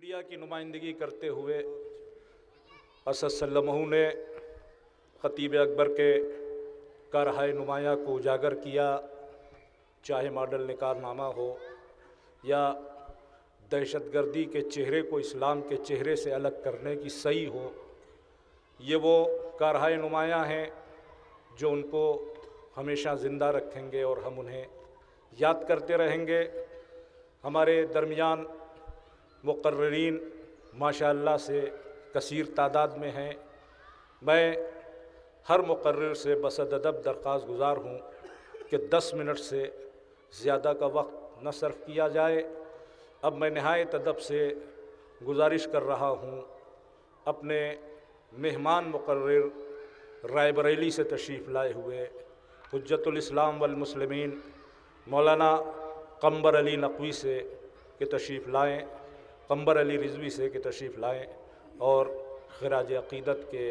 انبیاء کی نمائندگی کرتے ہوئے اسد سلمہ نے خطیب اکبر کے کارہائے نمایاں کو اجاگر کیا، چاہے ماڈل نکار نامہ ہو یا دہشت گردی کے چہرے کو اسلام کے چہرے سے الگ کرنے کی صحیح ہو۔ یہ وہ کارہائے نمایاں ہیں جو ان کو ہمیشہ زندہ رکھیں گے اور ہم انہیں یاد کرتے رہیں گے۔ ہمارے درمیان مقررین ماشاء اللہ سے کثیر تعداد میں ہیں۔ میں ہر مقرر سے بصد ادب درخواست گزار ہوں کہ 10 منٹ سے زیادہ کا وقت نہ صرف کیا جائے۔ اب میں نہایت ادب سے گزارش کر رہا ہوں اپنے مہمان مقرر رائے بریلی سے تشریف لائے ہوئے حجت الاسلام والمسلمین مولانا قمبر علی نقوی سے کہ تشریف لائیں، قمبر علی رضوی سے کہ تشریف لائیں اور خراج عقیدت کے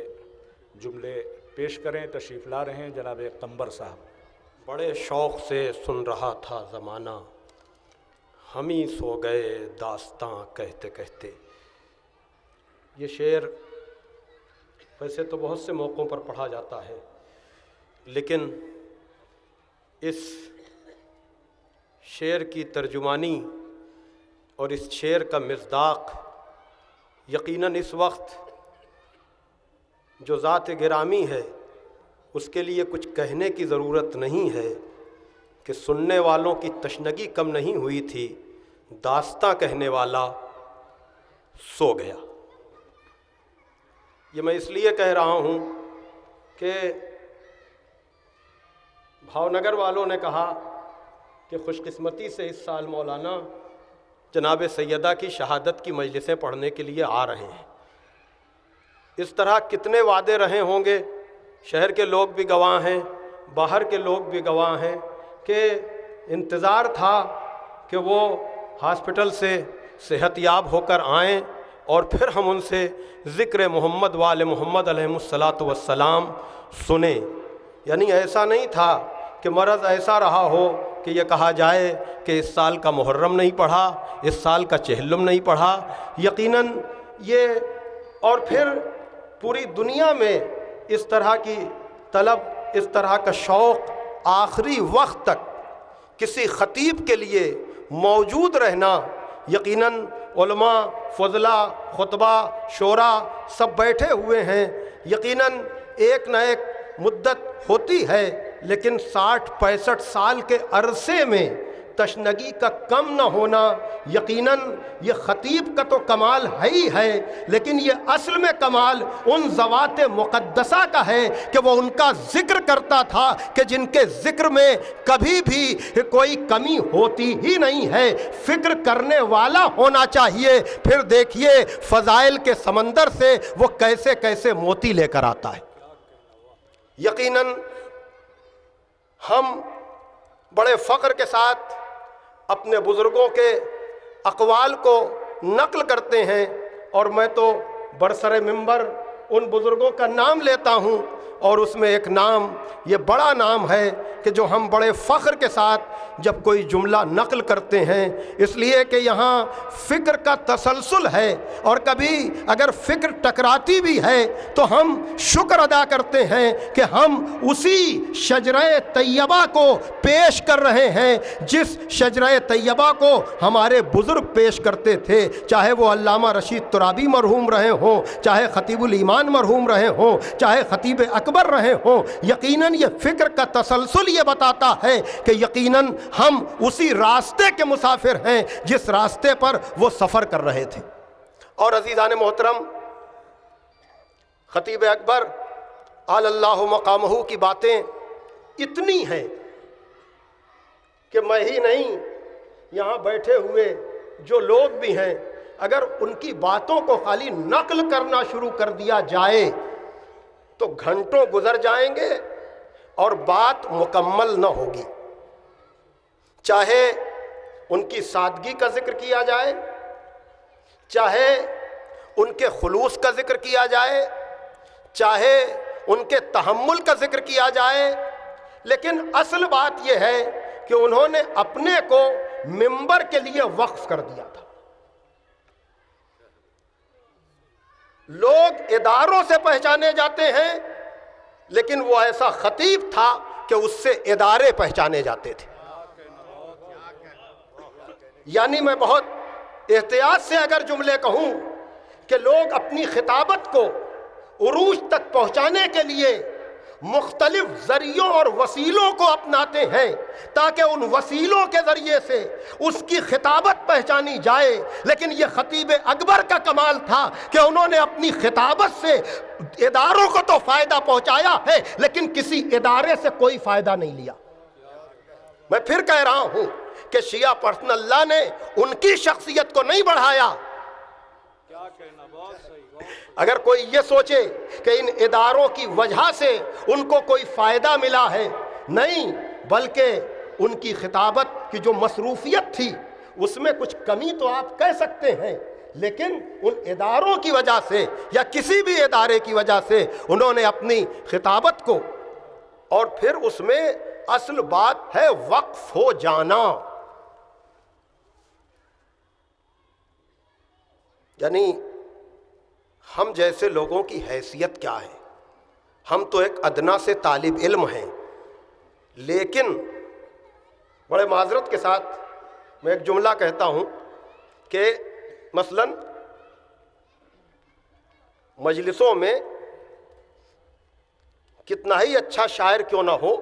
جملے پیش کریں۔ تشریف لا رہے ہیں جناب قمبر صاحب۔ بڑے شوق سے سن رہا تھا زمانہ، ہم ہی سو گئے داستاں کہتے کہتے۔ یہ شعر ویسے تو بہت سے موقعوں پر پڑھا جاتا ہے، لیکن اس شعر کی ترجمانی اور اس شعر کا مصداق یقیناً اس وقت جو ذات گرامی ہے اس کے لیے کچھ کہنے کی ضرورت نہیں ہے کہ سننے والوں کی تشنگی کم نہیں ہوئی تھی، داستاں کہنے والا سو گیا۔ یہ میں اس لیے کہہ رہا ہوں کہ بھاونگر والوں نے کہا کہ خوش قسمتی سے اس سال مولانا جناب سیدہ کی شہادت کی مجلسیں پڑھنے کے لیے آ رہے ہیں۔ اس طرح کتنے وعدے رہے ہوں گے، شہر کے لوگ بھی گواہ ہیں، باہر کے لوگ بھی گواہ ہیں کہ انتظار تھا کہ وہ ہاسپٹل سے صحت یاب ہو کر آئیں اور پھر ہم ان سے ذکر محمد وآل محمد علیہ الصلاۃ والسلام سنیں۔ یعنی ایسا نہیں تھا کہ مرض ایسا رہا ہو کہ یہ کہا جائے کہ اس سال کا محرم نہیں پڑھا، اس سال کا چہلم نہیں پڑھا۔ یقیناً یہ اور پھر پوری دنیا میں اس طرح کی طلب، اس طرح کا شوق آخری وقت تک کسی خطیب کے لیے موجود رہنا، یقیناً علماء، فضلاء، خطبہ، شورا سب بیٹھے ہوئے ہیں۔ یقیناً ایک نہ ایک مدت ہوتی ہے، لیکن 60-65 سال کے عرصے میں تشنگی کا کم نہ ہونا یقیناً یہ خطیب کا تو کمال ہے ہی ہے، لیکن یہ اصل میں کمال ان ذوات مقدسہ کا ہے کہ وہ ان کا ذکر کرتا تھا کہ جن کے ذکر میں کبھی بھی کوئی کمی ہوتی ہی نہیں ہے۔ فکر کرنے والا ہونا چاہیے، پھر دیکھیے فضائل کے سمندر سے وہ کیسے کیسے موتی لے کر آتا ہے۔ یقیناً ہم بڑے فخر کے ساتھ اپنے بزرگوں کے اقوال کو نقل کرتے ہیں، اور میں تو برسر منبر ان بزرگوں کا نام لیتا ہوں، اور اس میں ایک نام، یہ بڑا نام ہے کہ جو ہم بڑے فخر کے ساتھ جب کوئی جملہ نقل کرتے ہیں، اس لیے کہ یہاں فکر کا تسلسل ہے، اور کبھی اگر فکر ٹکراتی بھی ہے تو ہم شکر ادا کرتے ہیں کہ ہم اسی شجرہ طیبہ کو پیش کر رہے ہیں جس شجرہ طیبہ کو ہمارے بزرگ پیش کرتے تھے، چاہے وہ علامہ رشید ترابی مرحوم رہے ہوں، چاہے خطیب الایمان مرحوم رہے ہوں، چاہے خطیب اکبر رہے ہوں۔ یقیناً یہ فکر کا تسلسل یہ بتاتا ہے کہ یقیناً ہم اسی راستے کے مسافر ہیں جس راستے پر وہ سفر کر رہے تھے۔ اور عزیزان محترم، خطیب اکبر اعلی اللہ مقامہ کی باتیں اتنی ہیں کہ میں ہی نہیں، یہاں بیٹھے ہوئے جو لوگ بھی ہیں، اگر ان کی باتوں کو خالی نقل کرنا شروع کر دیا جائے تو گھنٹوں گزر جائیں گے اور بات مکمل نہ ہوگی۔ چاہے ان کی سادگی کا ذکر کیا جائے، چاہے ان کے خلوص کا ذکر کیا جائے، چاہے ان کے تحمل کا ذکر کیا جائے، لیکن اصل بات یہ ہے کہ انہوں نے اپنے کو منبر کے لیے وقف کر دیا تھا۔ لوگ اداروں سے پہچانے جاتے ہیں، لیکن وہ ایسا خطیب تھا کہ اس سے ادارے پہچانے جاتے تھے۔ یعنی میں بہت احتیاط سے اگر جملے کہوں کہ لوگ اپنی خطابت کو عروج تک پہنچانے کے لیے مختلف ذریعوں اور وسیلوں کو اپناتے ہیں تاکہ ان وسیلوں کے ذریعے سے اس کی خطابت پہچانی جائے، لیکن یہ خطیب اکبر کا کمال تھا کہ انہوں نے اپنی خطابت سے اداروں کو تو فائدہ پہنچایا ہے لیکن کسی ادارے سے کوئی فائدہ نہیں لیا۔ میں پھر کہہ رہا ہوں کہ شیعہ پرسن اللہ نے ان کی شخصیت کو نہیں بڑھایا۔ اگر کوئی یہ سوچے کہ ان اداروں کی وجہ سے ان کو کوئی فائدہ ملا ہے، نہیں، بلکہ ان کی خطابت کی جو مصروفیت تھی اس میں کچھ کمی تو آپ کہہ سکتے ہیں، لیکن ان اداروں کی وجہ سے یا کسی بھی ادارے کی وجہ سے انہوں نے اپنی خطابت کو، اور پھر اس میں اصل بات ہے وقف ہو جانا۔ یعنی ہم جیسے لوگوں کی حیثیت کیا ہے؟ ہم تو ایک ادنا سے طالب علم ہیں، لیکن بڑے معذرت کے ساتھ میں ایک جملہ کہتا ہوں کہ مثلاً مجلسوں میں کتنا ہی اچھا شاعر کیوں نہ ہو،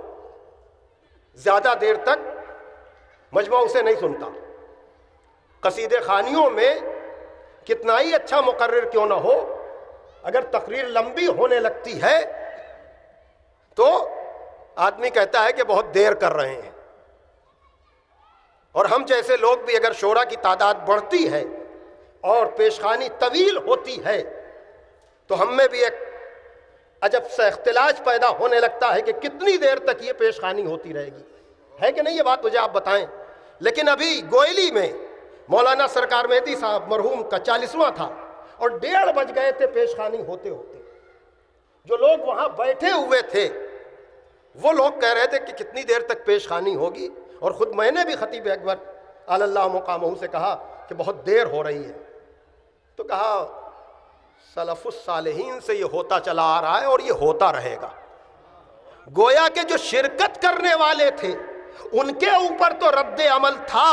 زیادہ دیر تک مجمع اسے نہیں سنتا۔ قصیدے خوانیوں میں کتنا ہی اچھا مقرر کیوں نہ ہو، اگر تقریر لمبی ہونے لگتی ہے تو آدمی کہتا ہے کہ بہت دیر کر رہے ہیں۔ اور ہم جیسے لوگ بھی اگر شورا کی تعداد بڑھتی ہے اور پیشخوانی طویل ہوتی ہے تو ہم میں بھی ایک عجب سا اختلاج پیدا ہونے لگتا ہے کہ کتنی دیر تک یہ پیشخوانی ہوتی رہے گی، ہے کہ نہیں؟ یہ بات مجھے آپ بتائیں۔ لیکن ابھی گوئلی میں مولانا سرکار مہدی صاحب مرحوم کا 40واں تھا اور 1:30 بج گئے تھے پیشخوانی ہوتے ہوتے۔ جو لوگ وہاں بیٹھے ہوئے تھے وہ لوگ کہہ رہے تھے کہ کتنی دیر تک پیشخوانی ہوگی، اور خود میں نے بھی خطیب اکبر علی اللہ مقامہ سے کہا کہ بہت دیر ہو رہی ہے، تو کہا سلف الصالحین سے یہ ہوتا چلا آ رہا ہے اور یہ ہوتا رہے گا۔ گویا کہ جو شرکت کرنے والے تھے ان کے اوپر تو رد عمل تھا،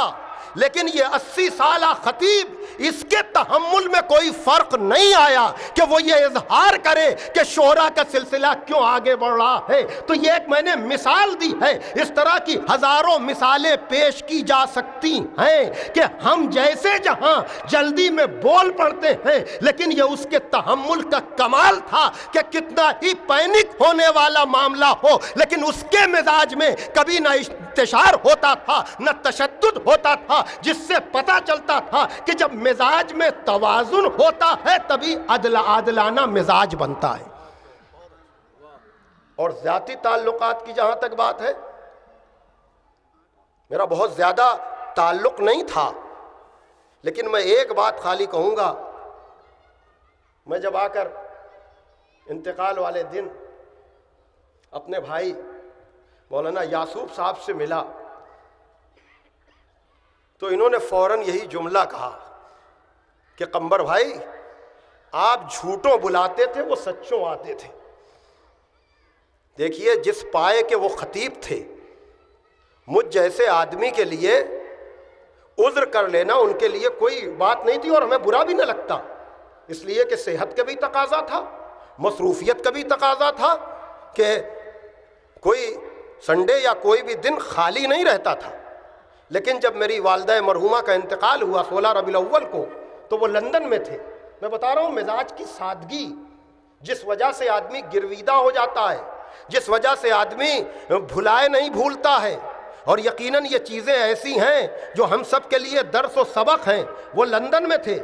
لیکن یہ 80 سالہ خطیب اس کے تحمل میں کوئی فرق نہیں آیا کہ وہ یہ اظہار کرے کہ شورا کا سلسلہ کیوں آگے بڑھ رہا ہے۔ تو یہ ایک میں نے مثال دی ہے، اس طرح کی ہزاروں مثالیں پیش کی جا سکتی ہیں کہ ہم جیسے جہاں جلدی میں بول پڑتے ہیں، لیکن یہ اس کے تحمل کا کمال تھا کہ کتنا ہی پینک ہونے والا معاملہ ہو لیکن اس کے مزاج میں کبھی نہ انتشار ہوتا تھا نہ تشدد ہوتا تھا، جس سے پتہ چلتا تھا کہ جب مزاج میں توازن ہوتا ہے تبھی عادلانہ مزاج بنتا ہے۔ اور ذاتی تعلقات کی جہاں تک بات ہے، میرا بہت زیادہ تعلق نہیں تھا، لیکن میں ایک بات خالی کہوں گا، میں جب آ کر انتقال والے دن اپنے بھائی مولانا یعصوب صاحب سے ملا تو انہوں نے فوراً یہی جملہ کہا کہ قمبر بھائی آپ جھوٹوں بلاتے تھے وہ سچوں آتے تھے۔ دیکھیے جس پائے کے وہ خطیب تھے، مجھ جیسے آدمی کے لیے عذر کر لینا ان کے لیے کوئی بات نہیں تھی، اور ہمیں برا بھی نہ لگتا، اس لیے کہ صحت کا بھی تقاضا تھا، مصروفیت کا بھی تقاضا تھا کہ کوئی سنڈے یا کوئی بھی دن خالی نہیں رہتا تھا۔ لیکن جب میری والدہ مرحومہ کا انتقال ہوا 16 ربیع الاول کو تو وہ لندن میں تھے۔ میں بتا رہا ہوں مزاج کی سادگی جس وجہ سے آدمی گرویدہ ہو جاتا ہے، جس وجہ سے آدمی بھلائے نہیں بھولتا ہے، اور یقیناً یہ چیزیں ایسی ہیں جو ہم سب کے لیے درس و سبق ہیں۔ وہ لندن میں تھے،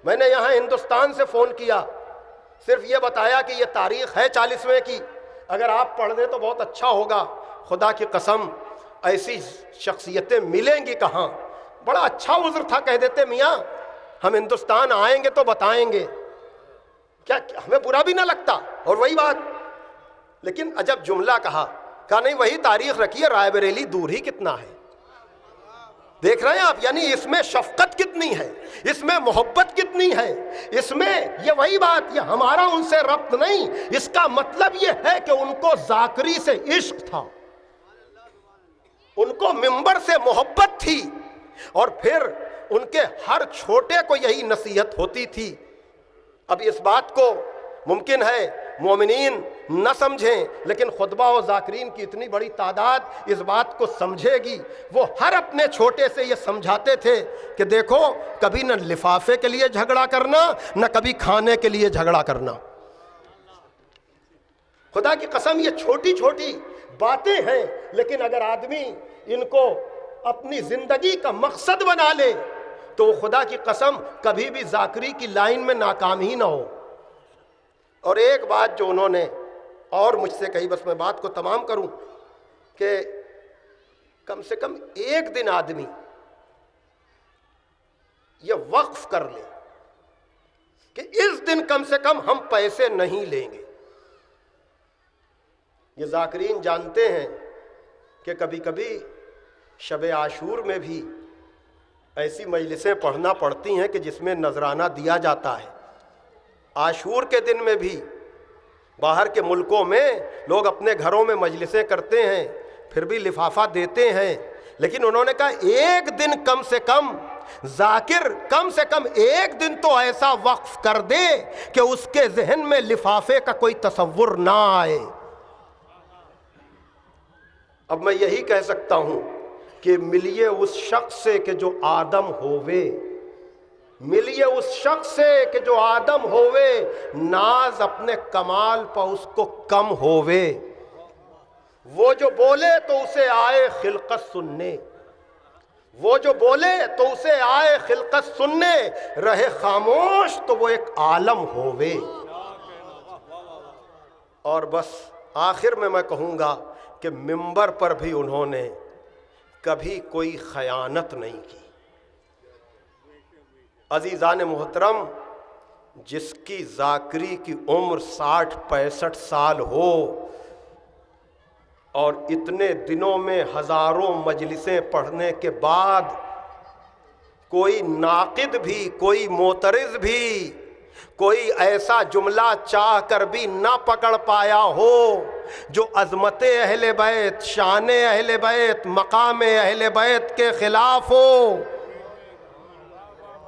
میں نے یہاں ہندوستان سے فون کیا، صرف یہ بتایا کہ یہ تاریخ ہے 40ویں کی، اگر آپ پڑھ دیں تو بہت اچھا ہوگا۔ خدا کی قسم ایسی شخصیتیں ملیں گی کہاں؟ بڑا اچھا عذر تھا، کہہ دیتے میاں ہم ہندوستان آئیں گے تو بتائیں گے، کیا ہمیں برا بھی نہ لگتا۔ اور وہی بات، لیکن عجب جملہ کہا نہیں وہی تاریخ رکھیے، رائے بریلی دور ہی کتنا ہے۔ دیکھ رہے ہیں آپ؟ یعنی اس میں شفقت کتنی ہے، اس میں محبت کتنی ہے، اس میں یہ وہی بات، یہ ہمارا ان سے ربط نہیں، اس کا مطلب یہ ہے کہ ان کو ذاکری سے عشق تھا، ان کو منبر سے محبت تھی، اور پھر ان کے ہر چھوٹے کو یہی نصیحت ہوتی تھی۔ اب اس بات کو ممکن ہے مومنین نہ سمجھیں، لیکن خطبہ و ذاکرین کی اتنی بڑی تعداد اس بات کو سمجھے گی۔ وہ ہر اپنے چھوٹے سے یہ سمجھاتے تھے کہ دیکھو، کبھی نہ لفافے کے لیے جھگڑا کرنا، نہ کبھی کھانے کے لیے جھگڑا کرنا۔ خدا کی قسم یہ چھوٹی چھوٹی باتیں ہیں، لیکن اگر آدمی ان کو اپنی زندگی کا مقصد بنا لے تو وہ خدا کی قسم کبھی بھی ذاکری کی لائن میں ناکام ہی نہ ہو۔ اور ایک بات جو انہوں نے اور مجھ سے کہی، بس میں بات کو تمام کروں، کہ کم سے کم ایک دن آدمی یہ وقف کر لے کہ اس دن کم سے کم ہم پیسے نہیں لیں گے۔ یہ ذاکرین جانتے ہیں کہ کبھی کبھی شب عاشور میں بھی ایسی مجلسیں پڑھنا پڑتی ہیں کہ جس میں نذرانہ دیا جاتا ہے۔ عاشور کے دن میں بھی باہر کے ملکوں میں لوگ اپنے گھروں میں مجلسیں کرتے ہیں، پھر بھی لفافہ دیتے ہیں، لیکن انہوں نے کہا ایک دن کم سے کم ذاکر کم سے کم ایک دن تو ایسا وقف کر دے کہ اس کے ذہن میں لفافے کا کوئی تصور نہ آئے۔ اب میں یہی کہہ سکتا ہوں کہ ملیے اس شخص سے کہ جو آدم ہووے، ملیے اس شخص سے کہ جو آدم ہووے، ناز اپنے کمال پر اس کو کم ہووے۔ وہ جو بولے تو اسے آئے خلقت سننے، وہ جو بولے تو اسے آئے خلقت سننے، رہے خاموش تو وہ ایک عالم ہووے۔ اور بس آخر میں کہوں گا کہ منبر پر بھی انہوں نے کبھی کوئی خیانت نہیں کی۔ عزیزان محترم، جس کی ذاکری کی عمر 60-65 سال ہو اور اتنے دنوں میں ہزاروں مجلسیں پڑھنے کے بعد کوئی ناقد بھی، کوئی معترض بھی، کوئی ایسا جملہ چاہ کر بھی نہ پکڑ پایا ہو جو عظمت اہل بیت، شان اہل بیت، مقام اہل بیت کے خلاف ہو۔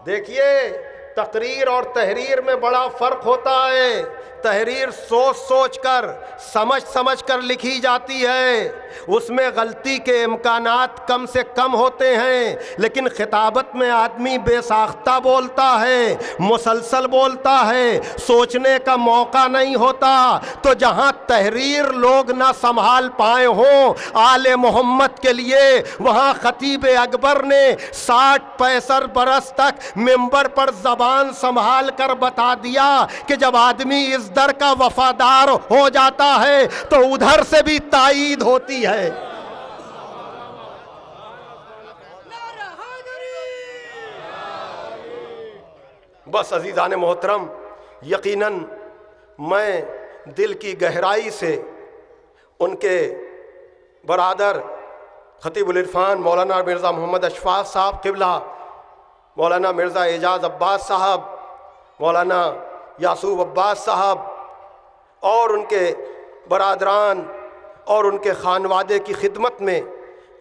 دیکھیے، تقریر اور تحریر میں بڑا فرق ہوتا ہے۔ تحریر سوچ سوچ کر، سمجھ کر لکھی جاتی ہے، اس میں غلطی کے امکانات کم سے کم ہوتے ہیں، لیکن خطابت میں آدمی بے ساختہ بولتا ہے، مسلسل بولتا ہے، سوچنے کا موقع نہیں ہوتا۔ تو جہاں تحریر لوگ نہ سنبھال پائے ہوں آل محمد کے لیے، وہاں خطیب اکبر نے 60-65 برس تک منبر پر زبان سنبھال کر بتا دیا کہ جب آدمی اس در کا وفادار ہو جاتا ہے تو ادھر سے بھی تائید ہوتی ہے۔ بس عزیزان محترم، یقیناً میں دل کی گہرائی سے ان کے برادر خطیب العرفان مولانا مرزا محمد اشفاق صاحب قبلہ، مولانا مرزا اعجاز عباس صاحب، مولانا یعصوب عباس صاحب اور ان کے برادران اور ان کے خانوادے کی خدمت میں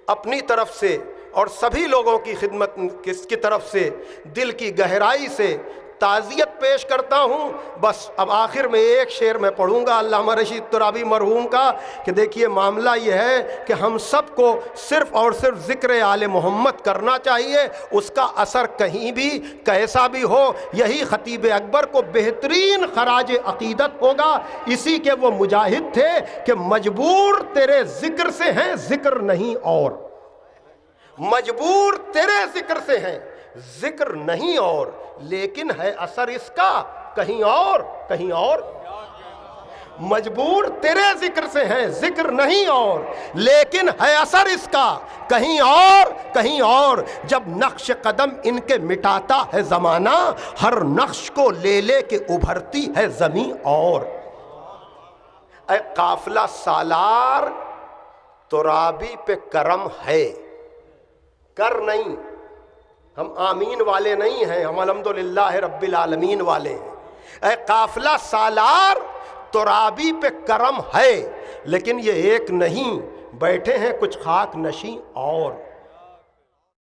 اپنی طرف سے اور سبھی لوگوں کی خدمت کی طرف سے دل کی گہرائی سے تعزیت پیش کرتا ہوں۔ بس اب آخر میں ایک شعر میں پڑھوں گا علامہ رشید ترابی مرحوم کا، کہ دیکھیے معاملہ یہ ہے کہ ہم سب کو صرف اور صرف ذکر آل محمد کرنا چاہیے، اس کا اثر کہیں بھی کیسا بھی ہو یہی خطیب اکبر کو بہترین خراج عقیدت ہوگا۔ اسی کے وہ مجاہد تھے کہ مجبور تیرے ذکر سے ہیں، ذکر نہیں اور، مجبور تیرے ذکر سے ہیں، ذکر نہیں اور، لیکن ہے اثر اس کا کہیں اور، کہیں اور۔ مجبور تیرے ذکر سے ہیں، ذکر نہیں اور، لیکن ہے اثر اس کا کہیں اور، کہیں اور۔ جب نقش قدم ان کے مٹاتا ہے زمانہ، ہر نقش کو لے لے کے ابھرتی ہے زمین اور۔ اے قافلہ سالار ترابی پہ کرم ہے، کر نہیں، ہم آمین والے نہیں ہیں، ہم الحمدللہ رب العالمین والے ہیں۔ اے قافلہ سالار ترابی پہ کرم ہے، لیکن یہ ایک نہیں، بیٹھے ہیں کچھ خاک نشیں اور